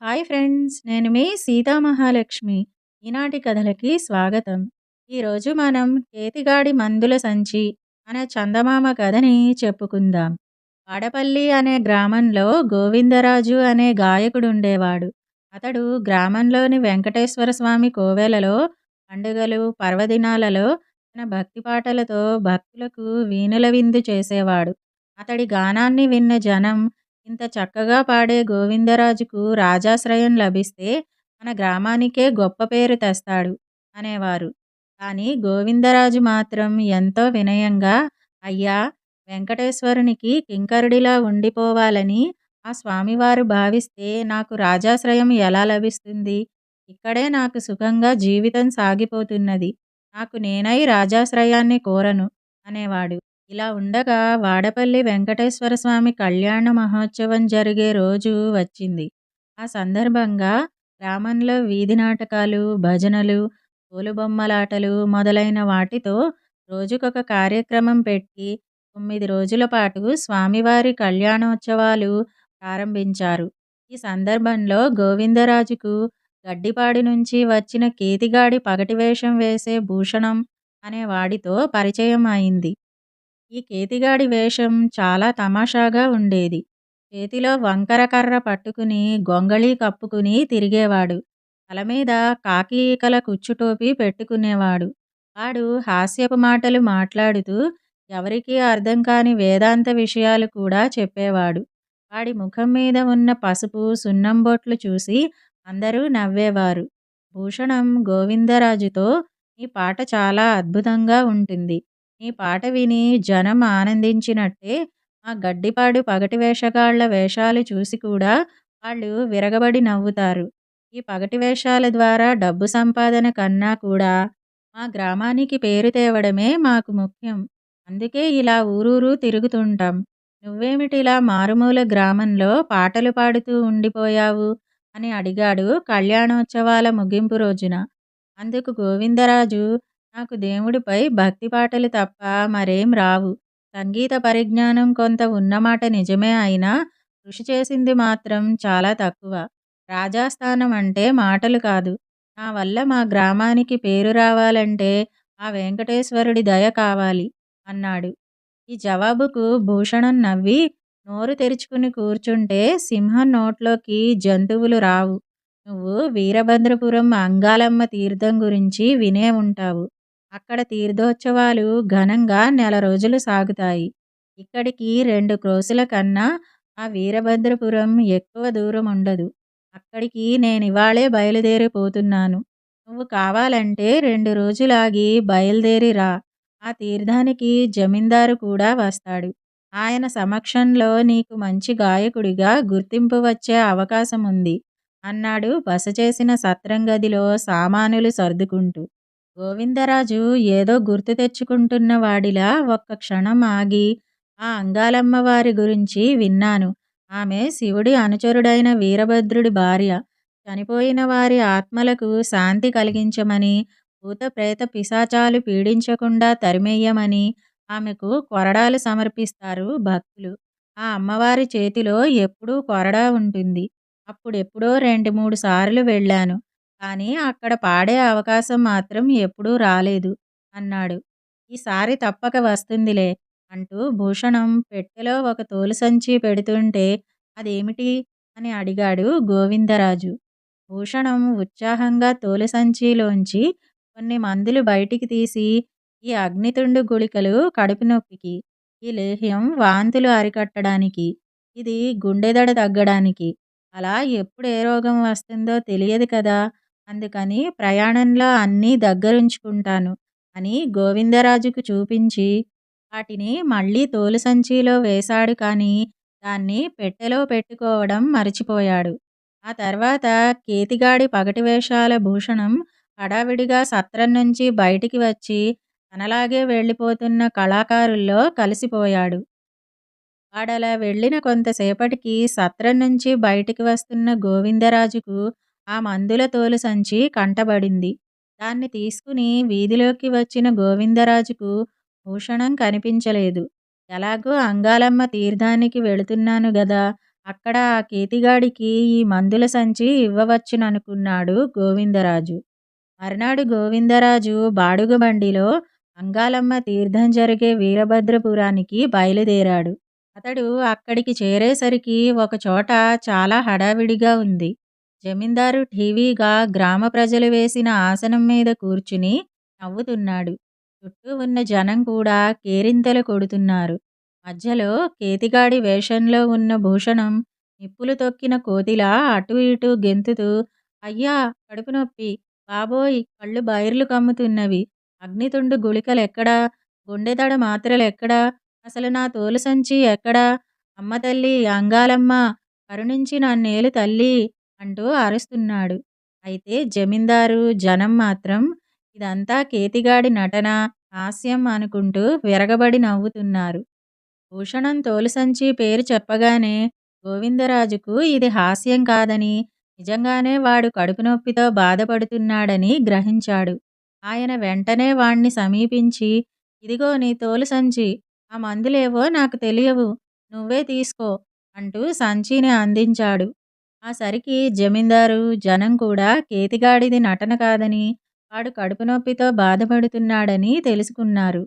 Hi friends, నేను మీ సీతామహాలక్ష్మి. ఈనాటి కథలకి స్వాగతం. ఈరోజు మనం కేతిగాడి మందుల సంచి అనే చందమామ కథని చెప్పుకుందాం. వాడపల్లి అనే గ్రామంలో గోవిందరాజు అనే గాయకుడు ఉండేవాడు. అతడు గ్రామంలోని వెంకటేశ్వర స్వామి కోవెలలో పండుగలు, పర్వదినాలలో తన భక్తి పాటలతో భక్తులకు వీణుల విందు చేసేవాడు. అతడి గానాన్ని విన్న జనం ఇంత చక్కగా పాడే గోవిందరాజుకు రాజాశ్రయం లభిస్తే మన గ్రామానికే గొప్ప పేరు తెస్తాడు అనేవారు. కానీ గోవిందరాజు మాత్రం ఎంతో వినయంగా, అయ్యా, వెంకటేశ్వరునికి కింకరుడిలా ఉండిపోవాలని ఆ స్వామివారు భావిస్తే నాకు రాజాశ్రయం ఎలా లభిస్తుంది? ఇక్కడే నాకు సుఖంగా జీవితం సాగిపోతున్నది. నాకు నేనై రాజాశ్రయాన్ని కోరను అనేవాడు. ఇలా ఉండగా వాడపల్లి వెంకటేశ్వర స్వామి కళ్యాణ మహోత్సవం జరిగే రోజు వచ్చింది. ఆ సందర్భంగా గ్రామంలో వీధి నాటకాలు, భజనలు, తోలుబొమ్మలాటలు మొదలైన వాటితో రోజుకొక కార్యక్రమం పెట్టి 9 రోజుల పాటు స్వామివారి కళ్యాణోత్సవాలు ప్రారంభించారు. ఈ సందర్భంలో గోవిందరాజుకు గడ్డిపాడి నుంచి వచ్చిన కేతిగాడి పగటి వేషం వేసే భూషణం అనే వాడితో పరిచయం అయింది. ఈ కేతిగాడి వేషం చాలా తమాషాగా ఉండేది. చేతిలో వంకర కర్ర పట్టుకుని గొంగళి కప్పుకుని తిరిగేవాడు. తల మీద కాకి ఈకల కుచ్చుటోపి పెట్టుకునేవాడు. వాడు హాస్యపు మాటలు మాట్లాడుతూ ఎవరికీ అర్థం కాని వేదాంత విషయాలు కూడా చెప్పేవాడు. వాడి ముఖం మీద ఉన్న పసుపు, సున్నం బొట్లు చూసి అందరూ నవ్వేవారు. భూషణం గోవిందరాజుతో, "ఈ పాట చాలా అద్భుతంగా ఉంటుంది. నీ పాట విని జనం ఆనందించినట్టే మా గడ్డిపాడు పగటి వేషగాళ్ల వేషాలు చూసి కూడా వాళ్ళు విరగబడి నవ్వుతారు. ఈ పగటి వేషాల ద్వారా డబ్బు సంపాదన కన్నా కూడా మా గ్రామానికి పేరు తేవడమే మాకు ముఖ్యం. అందుకే ఇలా ఊరూరు తిరుగుతుంటాం. నువ్వేమిటిలా మారుమూల గ్రామంలో పాటలు పాడుతూ ఉండిపోయావు" అని అడిగాడు కళ్యాణోత్సవాల ముగింపు రోజున. అందుకు గోవిందరాజు, "నాకు దేవుడిపై భక్తి పాటలు తప్ప మరేం రావు. సంగీత పరిజ్ఞానం కొంత ఉన్నమాట నిజమే అయినా కృషి చేసింది మాత్రం చాలా తక్కువ. రాజాస్థానం అంటే మాటలు కాదు. నా వల్ల మా గ్రామానికి పేరు రావాలంటే ఆ వెంకటేశ్వరుడి దయ కావాలి" అన్నాడు. ఈ జవాబుకు భూషణం నవ్వి, "నోరు తెరుచుకుని కూర్చుంటే సింహం నోట్లోకి జంతువులు రావు. నువ్వు వీరభద్రపురం అంగాలమ్మ తీర్థం గురించి వినే ఉంటావు. అక్కడ తీర్థోత్సవాలు ఘనంగా నెల రోజులు సాగుతాయి. ఇక్కడికి 2 క్రోసుల కన్నా ఆ వీరభద్రపురం ఎక్కువ దూరం ఉండదు. అక్కడికి నేనివాళే బయలుదేరిపోతున్నాను. నువ్వు కావాలంటే 2 రోజులాగి బయలుదేరి రా. ఆ తీర్థానికి జమీందారు కూడా వస్తాడు. ఆయన సమక్షంలో నీకు మంచి గాయకుడిగా గుర్తింపు వచ్చే అవకాశం ఉంది" అన్నాడు బస చేసిన సత్రం గదిలో సామానులు సర్దుకుంటూ. గోవిందరాజు ఏదో గుర్తు తెచ్చుకుంటున్న వాడిలా ఒక్క క్షణం ఆగి, "ఆ అంగాలమ్మ వారి గురించి విన్నాను. ఆమె శివుడి అనుచరుడైన వీరభద్రుడి భార్య. చనిపోయిన వారి ఆత్మలకు శాంతి కలిగించమని, భూత ప్రేత పిశాచాలు పీడించకుండా తరిమెయ్యమని ఆమెకు కొరడాలు సమర్పిస్తారు భక్తులు. ఆ అమ్మవారి చేతిలో ఎప్పుడూ కొరడా ఉంటుంది. అప్పుడెప్పుడో 2, 3 సార్లు వెళ్ళాను. కానీ అక్కడ పాడే అవకాశం మాత్రం ఎప్పుడూ రాలేదు" అన్నాడు. "ఈసారి తప్పక వస్తుందిలే" అంటూ భూషణం పెట్టెలో ఒక తోలు సంచి పెడుతుంటే, "అదేమిటి?" అని అడిగాడు గోవిందరాజు. భూషణం ఉత్సాహంగా తోలు సంచిలోంచి కొన్ని మందులు బయటికి తీసి, "ఈ అగ్నితుండు గుళికలు కడుపు నొప్పికి, ఈ లేహ్యం వాంతులు అరికట్టడానికి, ఇది గుండెదడ తగ్గడానికి. అలా ఎప్పుడు ఏ రోగం వస్తుందో తెలియదు కదా, అందుకని ప్రయాణంలో అన్నీ దగ్గరుంచుకుంటాను" అని గోవిందరాజుకు చూపించి వాటిని మళ్ళీ తోలు సంచిలో వేశాడు. కానీ దాన్ని పెట్టెలో పెట్టుకోవడం మరిచిపోయాడు. ఆ తర్వాత కేతిగాడి పగటి వేషాల భూషణం హడావిడిగా సత్రం నుంచి బయటికి వచ్చి తనలాగే వెళ్ళిపోతున్న కళాకారుల్లో కలిసిపోయాడు. వాడలా వెళ్ళిన కొంతసేపటికి సత్రం నుంచి బయటికి వస్తున్న గోవిందరాజుకు ఆ మందుల తోలు సంచి కంటబడింది. దాన్ని తీసుకుని వీధిలోకి వచ్చిన గోవిందరాజుకు భూషణం కనిపించలేదు. "ఎలాగూ అంగాలమ్మ తీర్థానికి వెళుతున్నాను గదా, అక్కడ ఆ కేతిగాడికి ఈ మందుల సంచి ఇవ్వవచ్చుననుకున్నాడు గోవిందరాజు. మర్నాడు గోవిందరాజు బాడుగ బండిలో అంగాలమ్మ తీర్థం జరిగే వీరభద్రపురానికి బయలుదేరాడు. అతడు అక్కడికి చేరేసరికి ఒకచోట చాలా హడావిడిగా ఉంది. జమీందారు ఠీవీగా గ్రామ ప్రజలు వేసిన ఆసనం మీద కూర్చుని నవ్వుతున్నాడు. చుట్టూ ఉన్న జనం కూడా కేరింతలు కొడుతున్నారు. మధ్యలో కేతిగాడి వేషంలో ఉన్న భూషణం నిప్పులు తొక్కిన కోతిలా అటూ ఇటూ గెంతుతూ, అయ్యా కడుపు నొప్పి, బాబోయ్ కళ్ళు బైర్లు కమ్ముతున్నవి, అగ్నితుండు గుళికలెక్కడా, గుండెదడ మాత్రలెక్కడా, అసలు నా తోలు సంచి ఎక్కడా, అమ్మ తల్లి అంగాలమ్మ కరుణించి నన్నేలు తల్లీ అంటూ అరుస్తున్నాడు. అయితే జమీందారు జనం మాత్రం ఇదంతా కేతిగాడి నటన, హాస్యం అనుకుంటూ విరగబడి నవ్వుతున్నారు. భూషణం తోలు సంచి పేరు చెప్పగానే గోవిందరాజుకు ఇది హాస్యం కాదని, నిజంగానే వాడు కడుపు నొప్పితో బాధపడుతున్నాడని గ్రహించాడు. ఆయన వెంటనే వాణ్ణి సమీపించి, ఇదిగో నీ తోలు సంచి, ఆ మందులేవో నాకు తెలియవు, నువ్వే తీసుకో అంటూ సంచిని అందించాడు. ఆ సరికి జమీందారు జనం కూడా కేతిగాడిది నటన కాదని, వాడు కడుపు నొప్పితో బాధపడుతున్నాడని తెలుసుకున్నారు.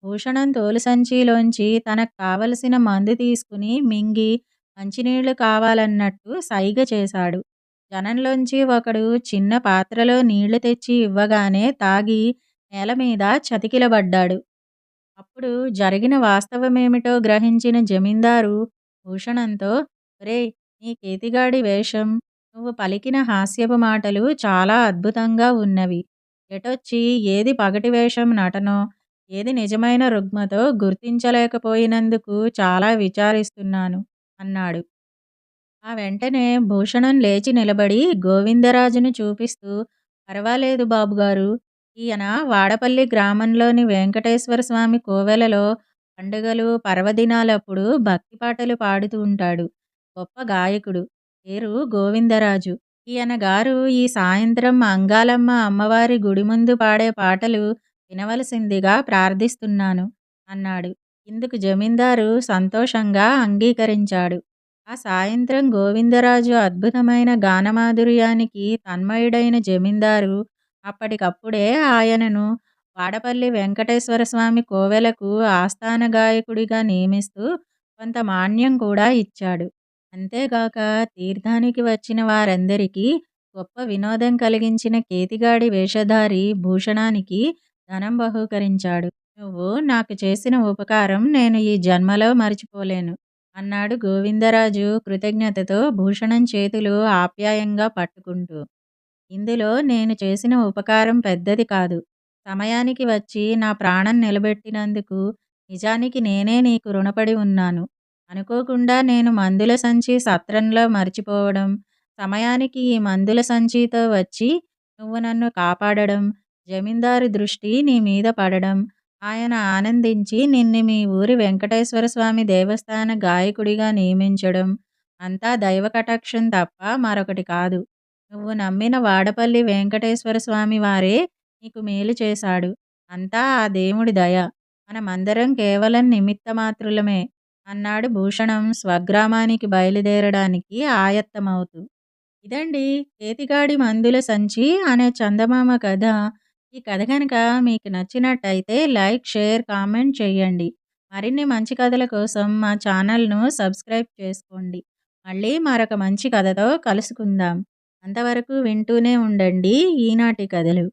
భూషణం తోలు సంచిలోంచి తనకు కావలసిన మందు తీసుకుని మింగి మంచినీళ్లు కావాలన్నట్టు సైగ చేశాడు. జనంలోంచి ఒకడు చిన్న పాత్రలో నీళ్లు తెచ్చి ఇవ్వగానే తాగి నేలమీద చతికిలబడ్డాడు. అప్పుడు జరిగిన వాస్తవమేమిటో గ్రహించిన జమీందారు భూషణంతో, ఒరేయ్, నీ కేతిగాడి వేషం, నువ్వు పలికిన హాస్యపు మాటలు చాలా అద్భుతంగా ఉన్నవి. ఎటొచ్చి ఏది పగటి వేషం నటనో, ఏది నిజమైన రుగ్మతో గుర్తించలేకపోయినందుకు చాలా విచారిస్తున్నాను అన్నాడు. ఆ వెంటనే భూషణం లేచి నిలబడి గోవిందరాజును చూపిస్తూ, పర్వాలేదు బాబుగారు, ఈయన వాడపల్లి గ్రామంలోని వెంకటేశ్వర స్వామి కోవెలలో పండుగలు పర్వదినాలప్పుడు భక్తి పాటలు పాడుతూ ఉంటాడు. గొప్ప గాయకుడు. పేరు గోవిందరాజు. ఈయన గారు ఈ సాయంత్రం అంగాలమ్మ అమ్మవారి గుడి ముందు పాడే పాటలు వినవలసిందిగా ప్రార్థిస్తున్నాను అన్నాడు. ఇందుకు జమీందారు సంతోషంగా అంగీకరించాడు. ఆ సాయంత్రం గోవిందరాజు అద్భుతమైన గానమాధుర్యానికి తన్మయుడైన జమీందారు అప్పటికప్పుడే ఆయనను వాడపల్లి వెంకటేశ్వర స్వామి కోవెలకు ఆస్థాన గాయకుడిగా నియమిస్తూ కొంత మాన్యం కూడా ఇచ్చాడు. అంతేగాక తీర్థానికి వచ్చిన వారందరికీ గొప్ప వినోదం కలిగించిన కేతిగాడి వేషధారి భూషణానికి ధనం బహూకరించాడు. నువ్వు నాకు చేసిన ఉపకారం నేను ఈ జన్మలో మరిచిపోలేను అన్నాడు గోవిందరాజు కృతజ్ఞతతో భూషణం చేతులు ఆప్యాయంగా పట్టుకుంటూ. ఇందులో నేను చేసిన ఉపకారం పెద్దది కాదు. సమయానికి వచ్చి నా ప్రాణం నిలబెట్టినందుకు నిజానికి నేనే నీకు రుణపడి ఉన్నాను. అనుకోకుండా నేను మందుల సంచి సత్రంలో మర్చిపోవడం, సమయానికి ఈ మందుల సంచితో వచ్చి నువ్వు నన్ను కాపాడడం, జమీందారు దృష్టి నీ మీద పడడం, ఆయన ఆనందించి నిన్ను మీ ఊరి వెంకటేశ్వర స్వామి దేవస్థాన గాయకుడిగా నియమించడం అంతా దైవ కటాక్షం తప్ప మరొకటి కాదు. నువ్వు నమ్మిన వాడపల్లి వెంకటేశ్వర స్వామి వారే నీకు మేలు చేశాడు. అంతా ఆ దేవుడి దయ. మనమందరం కేవలం నిమిత్త మాత్రులమే అన్నాడు భూషణం స్వగ్రామానికి బయలుదేరడానికి ఆయత్తమవుతూ. ఇదండి కేతిగాడి మందుల సంచి అనే చందమామ కథ. ఈ కథ కనుక మీకు నచ్చినట్టయితే లైక్, షేర్, కామెంట్ చేయండి. మరిన్ని మంచి కథల కోసం మా ఛానల్ను సబ్స్క్రైబ్ చేసుకోండి. మళ్ళీ మరొక మంచి కథతో కలుసుకుందాం. అంతవరకు వింటూనే ఉండండి ఈనాటి కథలు.